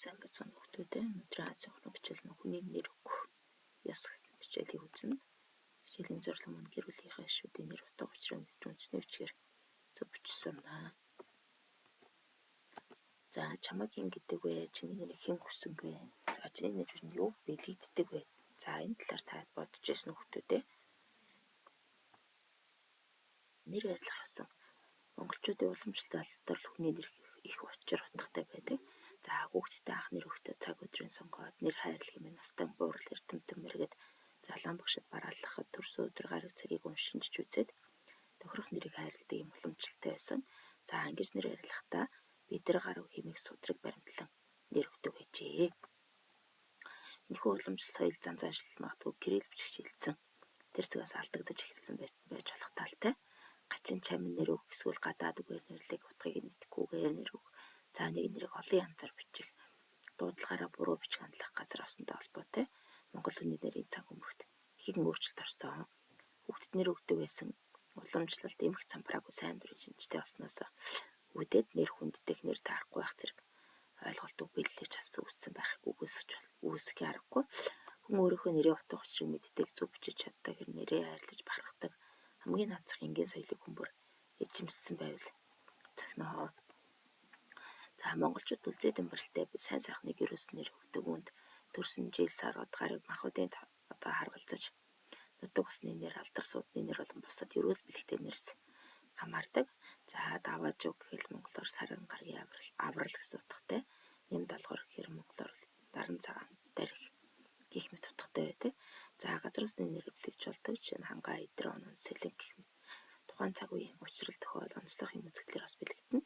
Сайн бацхан хүүхдүүдээ өнөөдрийн асуух хичээл нь хүний нэр өгөх ёс гэсэн хичээлийг үзнэ. Хичээлийн зорилго мань гэр бүлийнхээ шүүдийн нэр утга учраа мэдж үндэсний үчгээр зөв бичсэн байна. За чамайг хэн гэдэг вэ? Чиний нэрийг хэн хүсэнг вэ? За чиний нэр нь юу бэлэгддэг вэ? За энэ талаар та бодож ирсэн хүүхдүүдээ. Нэр арилгах ёсон. Монголчуудын уламжлалт албадар хүний нэр их учир утгатай байдаг. За хүүхдтэй анх нэр өгтөө цаг өдрийн сонгоод нэр хайрлах хэмээн настай буурал эрдэмтэн мэргэд залан багшид барааллахад төрсөн өдөр гараг цагийг уншинжиж үзээд тохирох нэрийг хайрладаг юм уламжлалтай байсан. За ингэж нэр арилгахдаа бид нар гарав хэмээх судраг баримтлан нэр өгдөг гэжээ. Энэхүү уламжлал соёл зан заншил магадгүй кирилл бичиг шилжсэн тэр цагаас алдагдаж эхэлсэн байж болох талтай. Гачин чамин нэр өг эсвэл гадаад үгээр нэрлэх утгыг мэдэхгүйгээр нэр өг. За нэг нэрийг олон янзаар бичих. Дуудлагаараа буруу бичих хандлах газар авсантай холбоотой Монгол хүний нэрийн сан өмнөгт ихэнх өөрчлөлт орсон. Хүүхдэд нэр өгдөг байсан уламжлалт эмх цампраагүй сайн дурын шинжтэй болсноос үүдээд нэр хүнддэх нэр таарахгүй байх зэрэг ойлголт өгүүлэлж асуу үссэн байх үүсэх аргагүй. Хүн өөрийнхөө нэрийн утга учрыг мэддэг, зөв бичиж чаддаг, нэрээ хайрлаж бахархдаг хамгийн наацх энгийн соёлыг хүмүүр эзэмссэн байвал цохиноо. За монголчууд үлзий дамбаралтай сайн сайхныг ерөөс нэр өгдөг үнд төрсөн жил сар од гараг махуудын одоо харгалзаж нутаг усны нэр алдар суудны нэр болон бусдад ерөөл бэлэгтэй нэрс хамаардаг. За давааж өг гэхэл монголоор саран гаргийн аврал гэсэн утгатай. Нэм долгор гэхээр монголоор наран цагаан дарих гэх мэт утгатай байдаг. За газар усны нэр бэлэгдэж болдог. Жишээ нь хангаа, идэр, онон, сэлэн гэх мэт тухайн цаг үеийн учрал тохиол онцлог юм үзэгдлэр бас бэлэгдэнэ.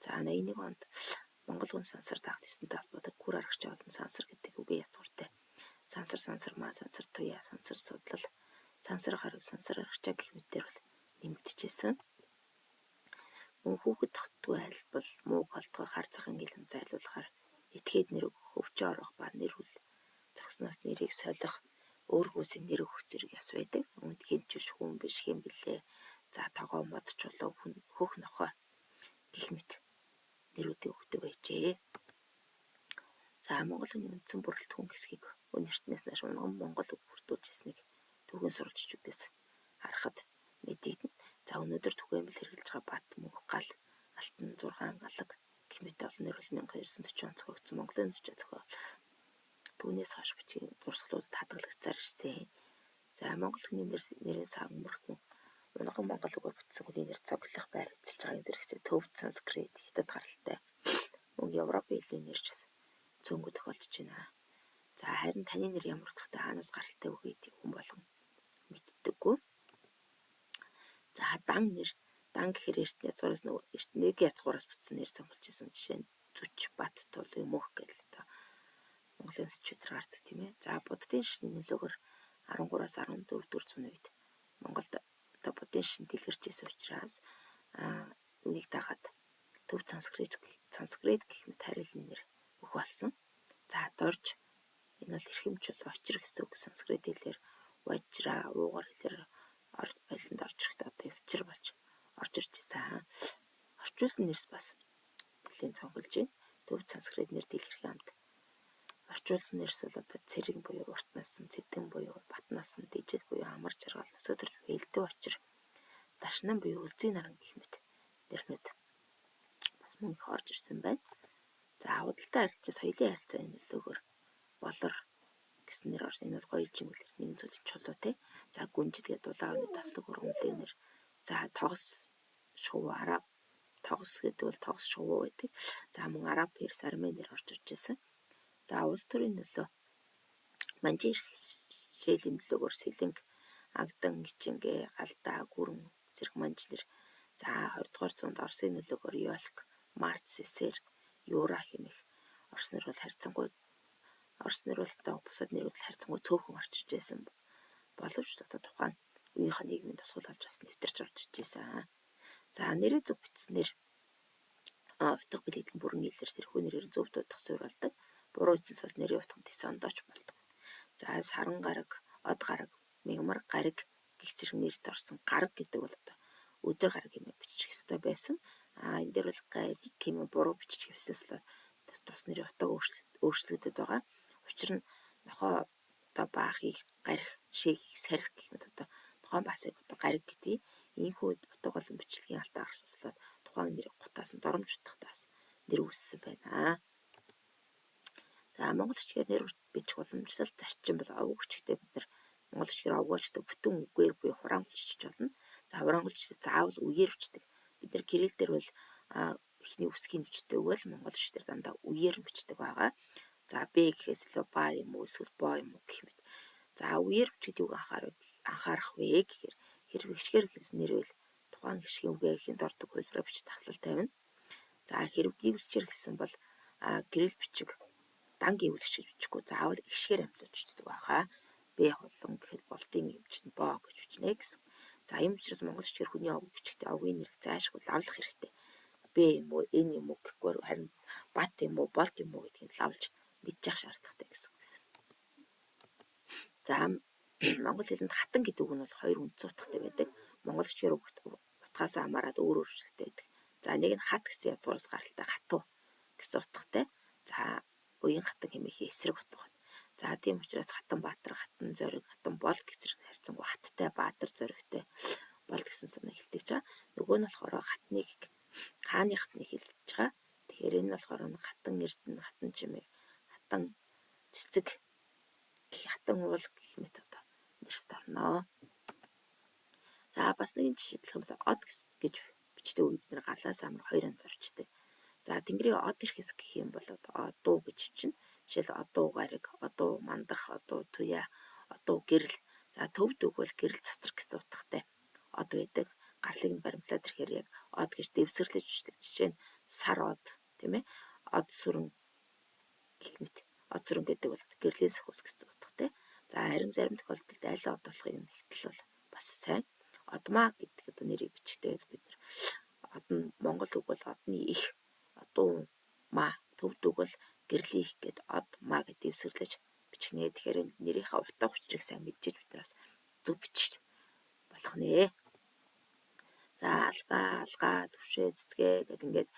За 81 онд Монгол хүн сансар даах ниснтэй холбоотой гүр аргач олон сансар гэдэг үгийн язгууртай. Сансар маа, сансар туяа, сансар судлал, сансар гарав, сансар аргачаа гэх мэтээр бол нэмэгдэжсэн. Мөн хүүхэд тогтгүй айлбал муу голдгой хар цагаан гэлэн зайлуулахаар этгээд нэр өгөх, өвчөө орох ба нэр хүл зогсноос нэрийг солих өөргөөсөө нэр өгөх зэрэг яс байдаг. Үүнд хинчвч хүн биш хэм блэ. За тогоо мод чулуу хүн хөх нохой гэх мэт нэрүүдийг өгдөг байжээ. За Монгол хүний үндсэн бүрэлдэхүүн хүн хэсгийг өн эртнээс нааш унган монгол үг бүрдүүлж ирснийг түүхэн сурвалжчдаас харахад мэдэгдэнэ. За өнөөдөр түгээмэл хэрэглэж байгаа бат, мөнх, гал, алтан, зургаан, алаг гэх мэт олон нэр бол 1940 он зохиогдсон Монголын нөхцөл зохиол. Түүнээс хойш бичгийн дурсгалуудад хадгалагдсаар ирсэн. За Монгол хүний нэрийн сан өмнөрт унган монгол үгээр бүтсэн хүний нэр цоглох байр эзэлж байгааг зэрэгцээ төвд санскрит хятад гаралтай. Мөн Европын хэлний нэрч бас цөөнгө тохиолдож байна. За харин таны нэр ямар утгатай хаанаас гаралтай вэ гэдгийг хүн болгон мэддэггүй. За дан нэр гэхээр эртний язгуураас бүтсэн нэр зохиолж ирсэн. Жишээ нь зүч, бат, тул, мөнх гэл одоо Монголын сүчээр гардаг тийм ээ. За буддын шашны нөлөөгөөр 13-аас 14 дэх зууны үед Монголд одоо буддын шашин дэлгэрч ирсэн учраас үүнийг дагаад төв санскрит гэх мэт харилны нэр өгөх болсон. За дорж энэ бол эрхэмжүүл очир гэсэн үг санскрит хэлээр важра уугар хэлээр ойлонд орж ирэхдээ одоо өвчр болж орж ирж байсан. Орчуулсан нэрс бас нэлийн цонхолж байна. Төв санскрит нэр дэлгэрхийн амд орчуулсан нэрс бол одоо цэрэг буюу урт насан, цэдэн буюу бат насан, дижил буюу амар жаргал, насаг төрж ээлдэг очир, дашнан буюу үлзий наран гэх мэт нэрнүүд бас мөн их орж ирсэн байна. За худалдаа харилцаа соёлын харилцааны нөлөөгөөр болор гэсэн нэр орж. Энэ бол гоёл чимэглэр нэгэн зүйлийн чулуутэй. За гүнжид гэдэг дулааны таслаг хөргөмлөө нэр. За тогос шувуу араб тогос гэдэг бол тогос шувуу байдаг. За мөн араб перс армեն нэр орж ирж байсан. За улс төрийн нөлөө манжин шээлийн нөлөөгөөр сэлэнг, агдан, ичингэ, галдаа, гүрэн зэрэг манж нэр. За 20 дугаар зуунд Оросын нөлөөгөөр Ёлк, Март, Сесэр, Юра хэмээх Орос нэр бол харьцангуй Орос нэр бол одоо бусад нэрүүд харьцангуй цөөхөн орж ирж байсан боловч одоо тухайн үеийнхээ нийгмийн тусгал болж бас нэвтэрч орж ирж байсан. За нэрээ зөв бичснээр утга билэгдэл бүрэн илэрс тэрхүү нэрээр зөв дуудах суурилдаг. Буруу эцэс бол нэрийн утганд тис ондооч болдог. За саран гараг, од гараг, мягмар гараг гэх зэрэг нэрт орсон гараг гэдэг бол одоо өдөр гараг хэмээн бичих ёстой байсан. Энэ дээр бол гариг хэмээн буруу бичих хэвсэс л тус нэрийн утга өөрчлөгдөд байгаа. Учир нь нохой одоо баахыг гарих, шээхийг сарих гэх мэт одоо тухайн баасыг одоо гариг гэдэг. Ийхүү утга болон бичлэгийн алдаа гаргасан тухайн нэрийг гутаас нь доромж утгатаас нэр үүссэн байна. За монгол бичгээр нэр бичих уламжлалт зарчим бол овог бичгтээ бид нар монгол бичгээр овгоочдаг бүтэн үгээр буюу хураангуйч бичиж болно. За хураангуйч заавал үгээр бичдэг. Бид нар кирилл дээр бол эхний үсгийн бичдэг бол монгол бичгээр дандаа үгээр бичдэг байгаа. За Б гэхээс илүү ба юм уу эсвэл бо юм уу гэх мэт. За үгээр бичдэг юг анхаарах вэ гэхээр хэрэг гიშгээр хэлсэн нэрвэл тухайн гიშгийн үгээхийн дордог хөлбөрөөр бичиж тасалтай тавина. За хэрэг гişгээр хэлсэн бол кирилл бичиг дан гэвлэгч гэж бичихгүй заавал гიშгээр амтлуулж бичдэг байгаа. Б хулан гэхэд болтын эмчэнд бо гэж бичнэ гэсэн. За ийм учраас монгол бичгээр хүний овог бичгтээ овгийн нэрийг зайлшгүй лавлах хэрэгтэй. Б юм уу, Н юм уу гэхгүй харин бат юм уу, болт юм уу гэдгийг лавлж мэдчих шаардлагатай гэсэн. За монгол хэлэнд хатан гэдэг үг нь бол хоёр үндсэн утгатай байдаг. Монгол бичгээр утгаас хамаарат өөр өөрчлөлттэй байдаг. За нэг нь хат гэсэн язгуураас гаралтай хатуу гэсэн утгатай. За уян хатан хэмээхийн эсрэг утга байна. За тийм учраас хатан баатар, хатан зориг, хатан бол гэсрэг харьцангуй хаттай, баатар, зоригтой бол гэсэн санаа хэлтэж байгаа. Нөгөө нь болохоор хатныг хааны хатныг хэлж байгаа. Тэгэхээр энэ болохоор хатан эрдэнэ, хатан чимээг, хатан цэцэг гэх хатан уул гэх мэт одоо нэрст орно. За бас нэгэн жишээлх юм бол од гэж бичдэг үг бид нар галаас амар хоёр анзаар бичдэг. За тэнгэрийн од ирэхс гэх юм бол одуу гэж чинь жишээл одуу гариг, одуу мандах, одуу туяа, одуу гэрэл. За төвд үг бол гэрэл цацраг гэсэн утгатай од байдаг. Гарлыг нь баримтлаад ирэхээр яг од гэж дэвсгэрлэж бичдэг. Жишээ нь сар од тийм ээ. Од сүрэн гэх мэт. Од сүрэн гэдэг бол гэрлийн сахиус гэсэн утгатай. За харин зарим тохиолдолд аль од болохыг нэгтэл бол бас сайн. Одмаа гэдэг одоо нэрийг бичгтэй бид нар од нь монгол үг бол одны их, одуу ма, төвд үг бол гэрлийн их гэд од ма гэд дэвсгэрлэж бичнэ. Тэгэхээр энэ нэрийнхаа утга учирыг сайн мэдчихэж бид нараас зөв бичиж болох нэ. За алгаа, түвшээ, цэцгээ гэд ингээд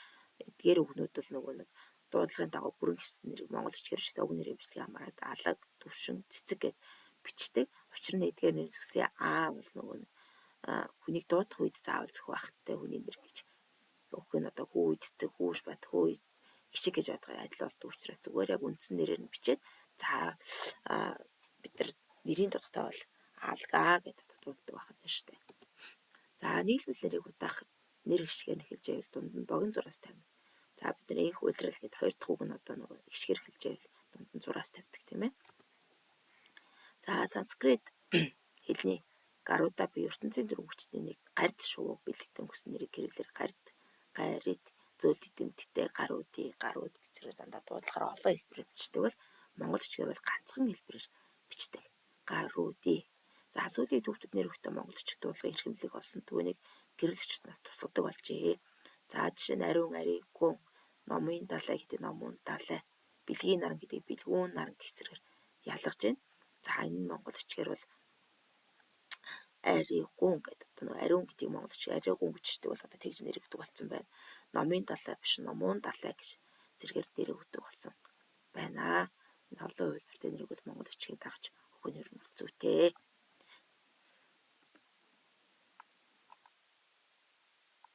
эдгээр үгнүүд бол нөгөө нэг дуудлагын дагуу бүрэн хэвсэн нэрийг монгол бичгээр ч уг нэрийн бичлэгийн хамаарат алаг, түвшин, цэцэг гэд бичдэг. Учир нь эдгээр нэр зүсээ бол нөгөө нэг хүнийг дуудах үед заавал зөвхөн ахтай хүний нэр гэж өгөх нь одоо хүү цэцэг, хүүш бат, хүү гişиг гэж бодгоо адил болдог учраас зүгээр яг үндсэн нэрээр нь бичээд за бид нар нэрийн дуудахтаа бол алгаа гэдэг дууддаг байна шүү дээ. За нийлбэл нэрийг удаах нэр гიშгээр нь хэлж байвал дунд нь богино зураас тавина. За бид нар инх улирал гэдэг хоёр дахь үг нь одоо нөгөө гიშгээр хэлж байвал дунд нь зураас тавьдаг тийм ээ. За санскрит хэлний гаруда буюу ертөнцийн дөрвөн хүчний нэг гард шувуу бэлэгтэн хүссэн нэрийг кириллээр гарит зөөлт тэмдэгтэй гарууд гэцэрээр дандаа дуудлагаараа олон хэлбэрээр бичдэг бол монгол бичгээр бол ганцхан хэлбэрээр бичдэг. Гарууди. За сүүлийн түүхүүд нэр өгтөө монгол бичиг дуулгын эрхэмлэг болсон түүнийг кирилл бичгтнээс тусгадаг болжээ. За жишээ нь ариун ари гүн номын далай гэдэг номын далай бэлгийн наран гэдэг бэлгүүн наран гэсрээр ялгаж байна. За энэ монгол бичгээр бол ари гүн гэдэг одоо ариун гэдгийг монгол бичгээр ари гүн гэждэг бол одоо тэгж нэр өгдөг болсон байна. Номын далай биш номын далай гэж зэрэгээр нэр өгдөг болсон байна. Энэ олон хувилбартай нэрийг бол монгол бичгийг дагаж өгөх нь зүйтэй.